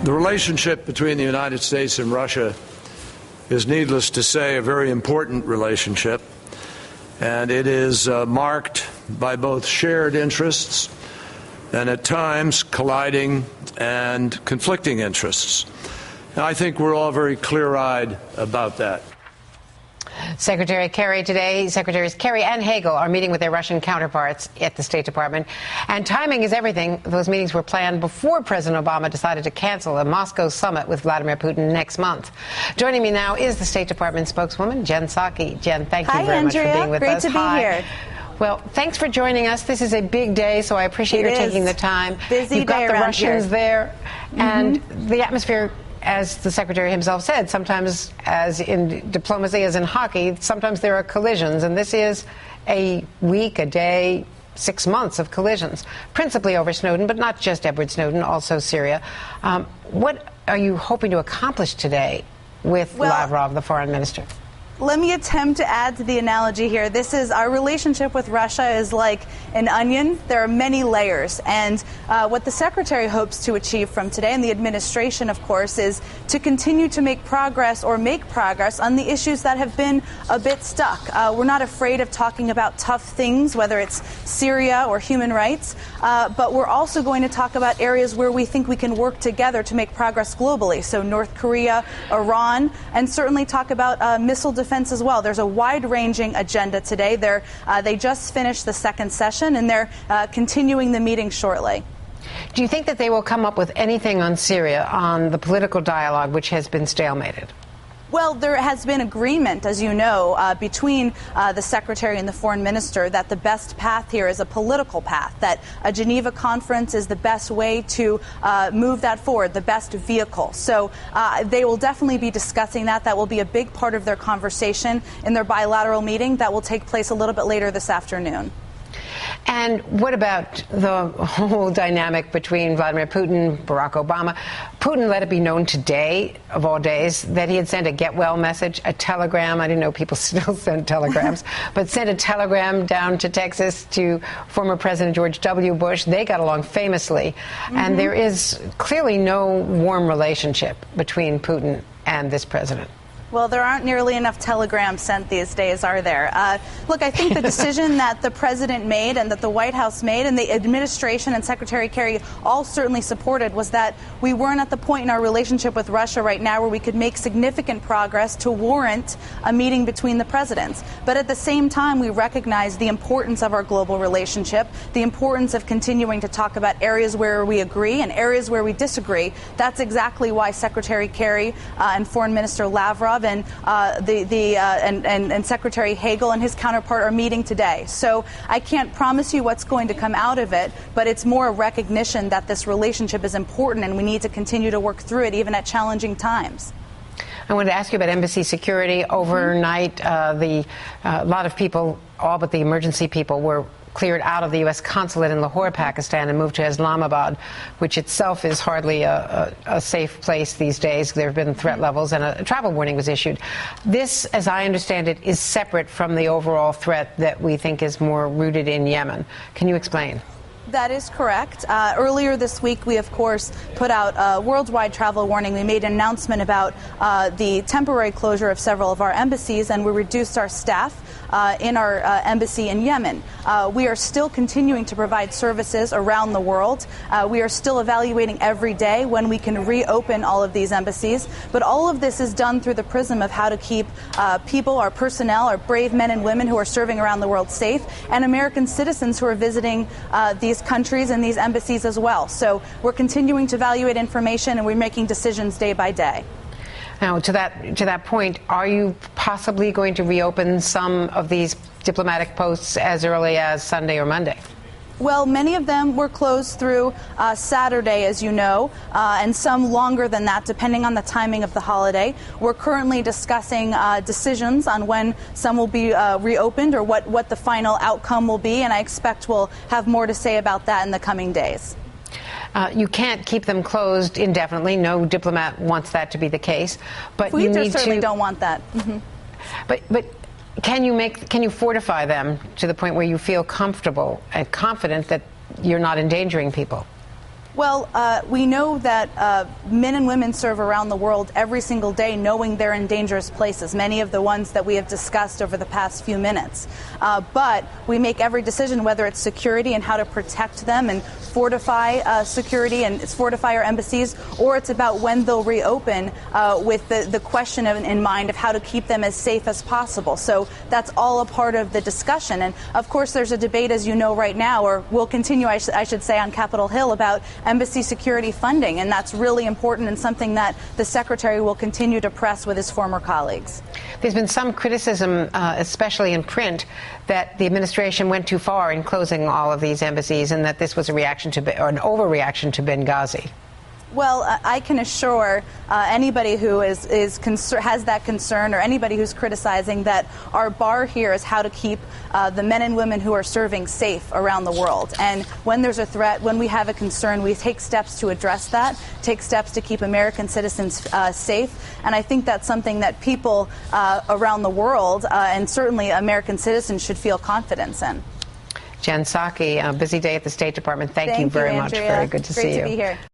The relationship between the United States and Russia is, needless to say, a very important relationship, and it is marked by both shared interests and at times colliding and conflicting interests. And I think we're all very clear-eyed about that. Secretary Kerry today, Secretaries Kerry and Hagel are meeting with their Russian counterparts at the State Department. And timing is everything. Those meetings were planned before President Obama decided to cancel a Moscow summit with Vladimir Putin next month. Joining me now is the State Department spokeswoman, Jen Psaki. Jen, thank you very much for being with us. Great to be here. Well, thanks for joining us. This is a big day, so I appreciate your taking the time. Busy You've got day the around Russians here. There, and the atmosphere, as the Secretary himself said, sometimes, as in diplomacy, as in hockey, sometimes there are collisions, and this is a week, a day, 6 months of collisions, principally over Snowden, but not just Edward Snowden, also Syria. What are you hoping to accomplish today with Lavrov, the foreign minister? Let me attempt to add to the analogy here. This is our relationship with Russia is like an onion. There are many layers. And what the Secretary hopes to achieve from today, and the administration, of course, is to continue to make progress on the issues that have been a bit stuck. We're not afraid of talking about tough things, whether it's Syria or human rights. But we're also going to talk about areas where we think we can work together to make progress globally. So North Korea, Iran, and certainly talk about missile defense as well. There's a wide-ranging agenda today. They just finished the second session, and they're continuing the meeting shortly. Do you think that they will come up with anything on Syria, on the political dialogue, which has been stalemated? Well, there has been agreement, as you know, between the Secretary and the Foreign Minister that the best path here is a political path, that a Geneva conference is the best way to move that forward, the best vehicle. So they will definitely be discussing that. That will be a big part of their conversation in their bilateral meeting that will take place a little bit later this afternoon. And what about the whole dynamic between Vladimir Putin, Barack Obama? Putin let it be known today, of all days, that he had sent a get well message, a telegram. I didn't know people still send telegrams, but sent a telegram down to Texas to former President George W. Bush. They got along famously. And there is clearly no warm relationship between Putin and this president. Well, there aren't nearly enough telegrams sent these days, are there? Look, I think the decision that the president made and that the White House made and the administration and Secretary Kerry all certainly supported was that we weren't at the point in our relationship with Russia right now where we could make significant progress to warrant a meeting between the presidents. But at the same time, we recognize the importance of our global relationship, the importance of continuing to talk about areas where we agree and areas where we disagree. That's exactly why Secretary Kerry and Foreign Minister Lavrov and Secretary Hagel and his counterpart are meeting today. So I can't promise you what's going to come out of it, but it's more a recognition that this relationship is important and we need to continue to work through it even at challenging times. I wanted to ask you about embassy security. Overnight, a lot of people, all but the emergency people, were cleared out of the U.S. consulate in Lahore, Pakistan, and moved to Islamabad, which itself is hardly a safe place these days. There have been threat levels, and a travel warning was issued. This, as I understand it, is separate from the overall threat that we think is more rooted in Yemen. Can you explain? That is correct. Earlier this week, we, of course, put out a worldwide travel warning. We made an announcement about the temporary closure of several of our embassies, and we reduced our staff in our embassy in Yemen. We are still continuing to provide services around the world. We are still evaluating every day when we can reopen all of these embassies. But all of this is done through the prism of how to keep people, our personnel, our brave men and women who are serving around the world safe, and American citizens who are visiting these countries and these embassies as well. So we're continuing to evaluate information, and we're making decisions day by day. Now, to that point, are you possibly going to reopen some of these diplomatic posts as early as Sunday or Monday? Well, many of them were closed through Saturday, as you know, and some longer than that, depending on the timing of the holiday. We're currently discussing decisions on when some will be reopened or what the final outcome will be, and I expect we'll have more to say about that in the coming days. You can't keep them closed indefinitely. No diplomat wants that to be the case. But we you need certainly to, don't want that. But can you fortify them to the point where you feel comfortable and confident that you're not endangering people? Well, we know that men and women serve around the world every single day knowing they're in dangerous places, many of the ones that we have discussed over the past few minutes. But we make every decision, whether it's security and how to protect them and fortify security and fortify our embassies, or it's about when they'll reopen with the question in mind of how to keep them as safe as possible. So that's all a part of the discussion. And of course, there's a debate, as you know, right now, or will continue, I should say, on Capitol Hill about embassy security funding, and that's really important and something that the Secretary will continue to press with his former colleagues. There's been some criticism, especially in print, that the administration went too far in closing all of these embassies and that this was a reaction to, or an overreaction to Benghazi. Well, I can assure anybody who has that concern, or anybody who's criticizing, that our bar here is how to keep the men and women who are serving safe around the world. And when there's a threat, when we have a concern, we take steps to address that, take steps to keep American citizens safe. And I think that's something that people around the world, and certainly American citizens, should feel confidence in. Jen Psaki, a busy day at the State Department. Thank you very much. Andrea. Very good to see you. Great to be here.